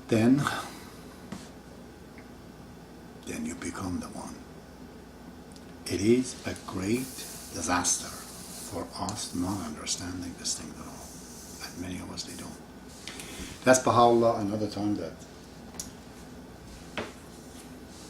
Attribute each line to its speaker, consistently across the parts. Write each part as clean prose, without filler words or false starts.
Speaker 1: then you become the one. It is a great disaster for us not understanding this thing at all. And many of us, they don't. That's Baha'u'llah another time that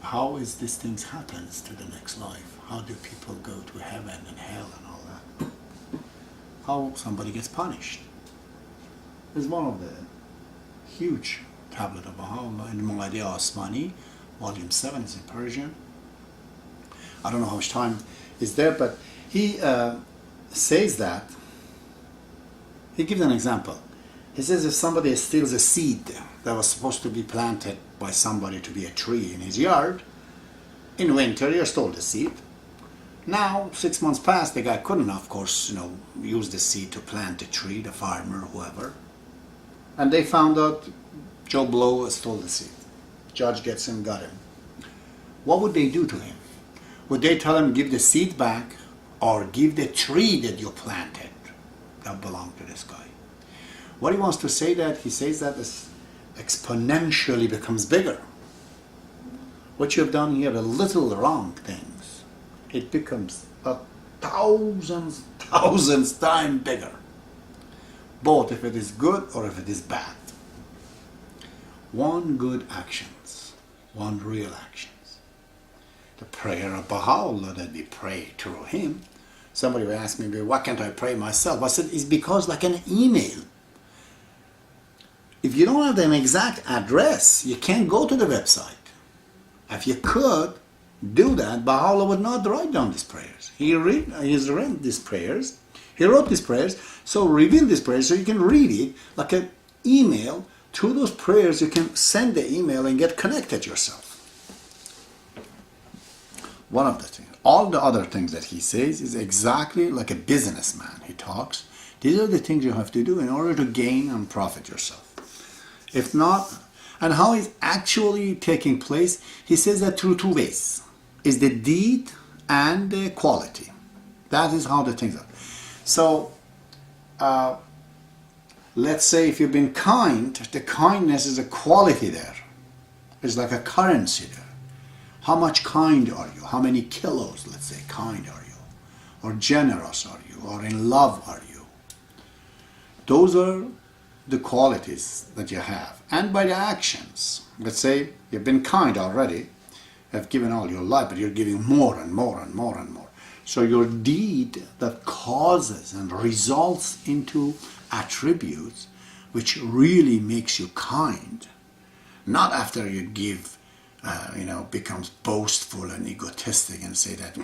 Speaker 1: how is these things happens to the next life? How do people go to heaven and hell and all that? How somebody gets punished. It's one of the huge tablet of Baha'u'llah in Mu'adiyah Osmani, volume 7 is in Persian. I don't know how much time is there, but he says that, he gives an example. He says if somebody steals a seed that was supposed to be planted by somebody to be a tree in his yard, in winter you stole the seed. Now, 6 months passed, the guy couldn't, of course, use the seed to plant the tree, the farmer, whoever. And they found out Joe Blow stole the seed. Judge gets him, got him. What would they do to him? Would they tell him, give the seed back, or give the tree that you planted that belonged to this guy? What he wants to say that, he says that this exponentially becomes bigger. What you have done here, the little wrong things, it becomes a thousands times bigger. Both if it is good or if it is bad. One good actions, one real actions. The prayer of Baha'u'llah that we pray through him. Somebody will ask me, why can't I pray myself? I said, it's because like an email. If you don't have an exact address, you can't go to the website. If you could do that, Baha'u'llah would not write down these prayers. He's read these prayers. He wrote these prayers, so reveal these prayers so you can read it like an email. Through those prayers, you can send the email and get connected yourself. One of the things. All the other things that he says is exactly like a businessman. He talks. These are the things you have to do in order to gain and profit yourself. If not, and how is actually taking place, he says that through two ways. Is the deed and the quality. That is how the things are. So, let's say if you've been kind, the kindness is a quality there. It's like a currency there. How much kind are you? How many kilos, let's say, kind are you? Or generous are you? Or in love are you? Those are the qualities that you have. And by the actions, let's say you've been kind already, you have given all your life, but you're giving more and more and more and more. So your deed that causes and results into attributes which really makes you kind, not after you give, becomes boastful and egotistic and say that,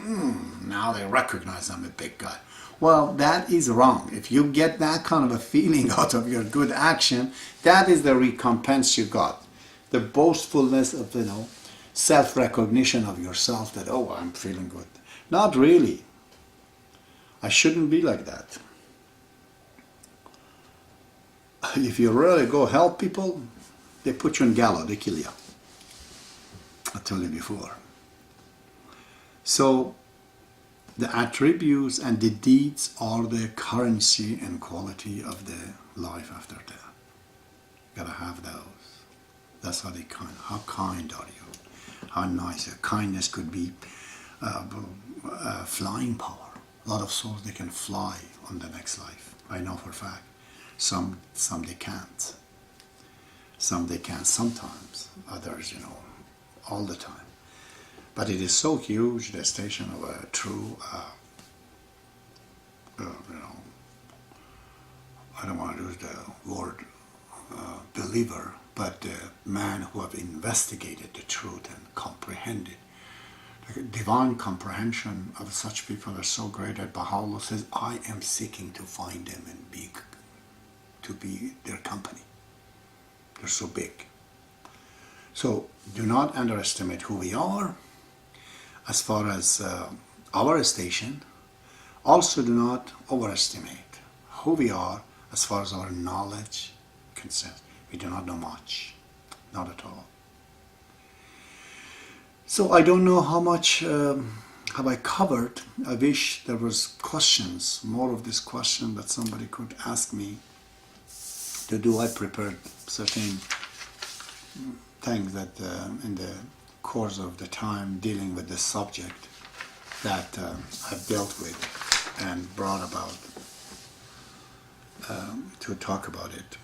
Speaker 1: now they recognize I'm a big guy. Well, that is wrong. If you get that kind of a feeling out of your good action, that is the recompense you got. The boastfulness of, self-recognition of yourself that, oh, I'm feeling good. Not really. I shouldn't be like that. If you really go help people, they put you in gallows, they kill you. I told you before. So, the attributes and the deeds are the currency and quality of the life after death. You gotta have those. That's how how kind are you? How nice. Kindness could be flying power. A lot of souls, they can fly on the next life. I know for a fact. Some they can't. Some they can sometimes. Others, all the time. But it is so huge, the station of a true, I don't want to use the word believer, but the man who have investigated the truth and comprehended. The divine comprehension of such people are so great that Baha'u'llah says, I am seeking to find them and to be their company. They're so big. So do not underestimate who we are as far as our station. Also do not overestimate who we are as far as our knowledge concerns. We do not know much, not at all. So I don't know how much have I covered. I wish there was questions, more of this question that somebody could ask me. Do I prepare certain things that in the course of the time dealing with this subject that I've dealt with and brought about to talk about it.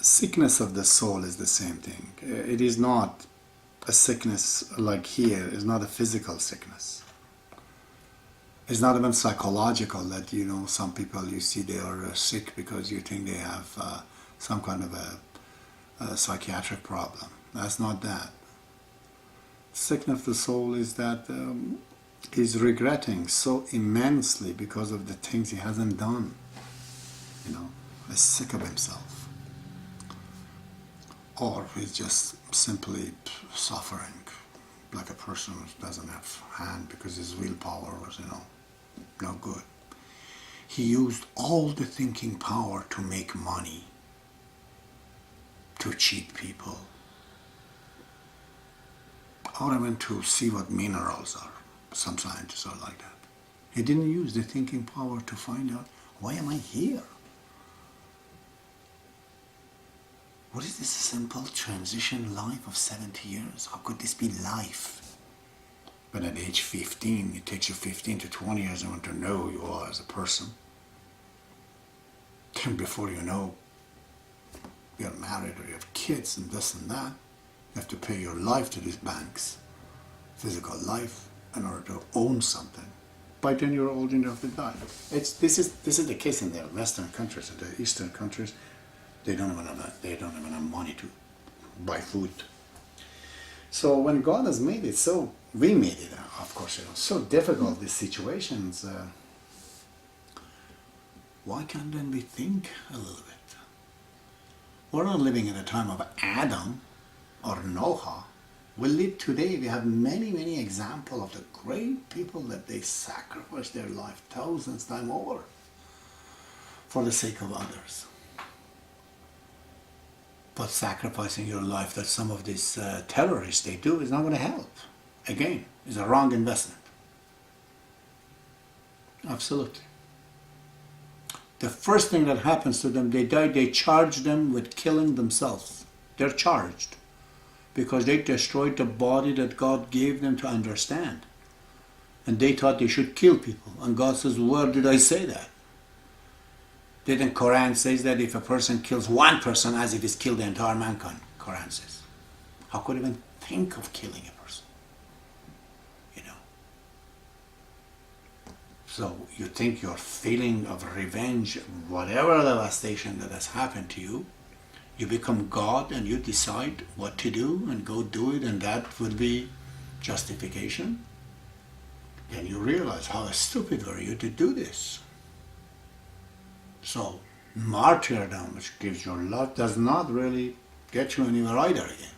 Speaker 1: Sickness of the soul is the same thing. It is not a sickness like here. It's not a physical sickness. It's not even psychological that, you know, some people you see they are sick because you think they have some kind of a psychiatric problem. That's not that. Sickness of the soul is that he's regretting so immensely because of the things he hasn't done. You know, he's sick of himself. Or he's just simply suffering like a person who doesn't have hand because his willpower was, you know, no good. He used all the thinking power to make money, to cheat people, or even to see what minerals are. Some scientists are like that. He didn't use the thinking power to find out, why am I here? What is this simple transition life of 70 years? How could this be life? But at age 15, it takes you 15 to 20 years to know who you are as a person. Then before you know, you're married or you have kids and this and that. You have to pay your life to these banks, physical life, in order to own something. By then you're old enough to die. This is the case in the Western countries. In the Eastern countries, they don't even have money to buy food. So when God has made it so, we made it, of course, you know, so difficult, these situations, why can't then we think a little bit? We're not living in a time of Adam or Noah. We live today, we have many, many examples of the great people that they sacrificed their life thousands times over for the sake of others. But sacrificing your life that some of these terrorists they do is not going to help. Again, it's a wrong investment. Absolutely. The first thing that happens to them, they die, they charge them with killing themselves. They're charged because they destroyed the body that God gave them to understand. And they thought they should kill people. And God says, where did I say that? Didn't Quran says that if a person kills one person as if he's killed the entire mankind? Quran says. How could you even think of killing a person? You know. So you think your feeling of revenge, whatever devastation that has happened to you, you become God and you decide what to do and go do it, and that would be justification? Then you realize how stupid were you to do this. So, martyrdom, which gives your life, does not really get you anywhere either again.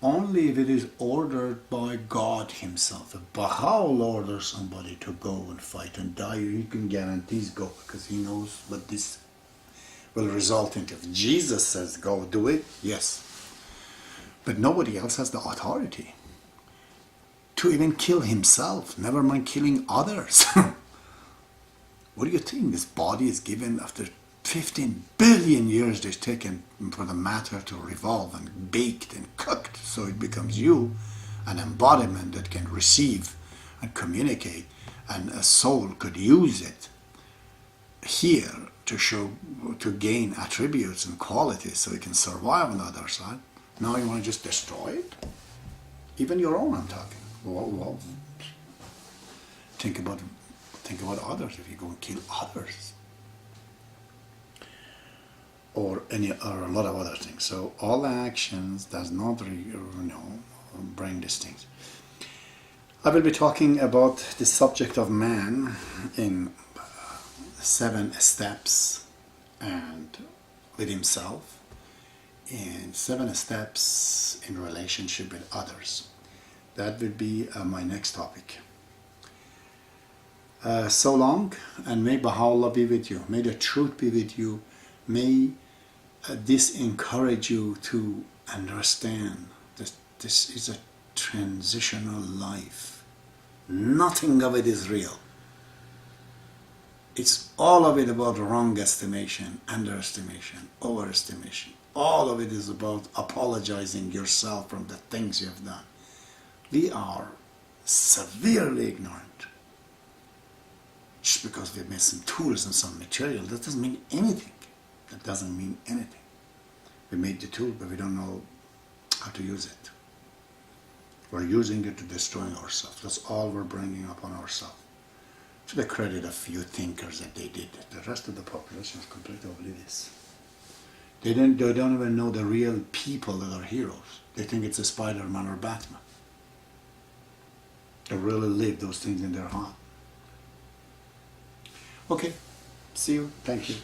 Speaker 1: Only if it is ordered by God himself. If Baha'i orders somebody to go and fight and die, he can guarantee go because he knows what this will result into. If Jesus says go do it, yes. But nobody else has the authority to even kill himself, never mind killing others. What do you think? This body is given after 15 billion years it's taken for the matter to revolve and baked and cooked so it becomes you, an embodiment that can receive and communicate, and a soul could use it here to gain attributes and qualities so it can survive on the other side. Now you want to just destroy it? Even your own, I'm talking. Well, think about others if you go and kill others. Or a lot of other things. So all the actions does not bring these things. I will be talking about the subject of man in 7 steps and with himself, in 7 steps in relationship with others. That will be my next topic. So long, and may Baha'u'llah be with you. May the truth be with you. May this encourage you to understand that this is a transitional life. Nothing of it is real. It's all of it about wrong estimation, underestimation, overestimation. all of it is about apologizing yourself from the things you have done. We are severely ignorant. Just because we have made some tools and some material, that doesn't mean anything. That doesn't mean anything. We made the tool, but we don't know how to use it. We're using it to destroy ourselves. That's all we're bringing upon ourselves. To the credit of few thinkers that they did it. The rest of the population is completely oblivious. They don't even know the real people that are heroes. They think it's a Spider-Man or Batman. They really live those things in their heart. Okay, see you. Thank you.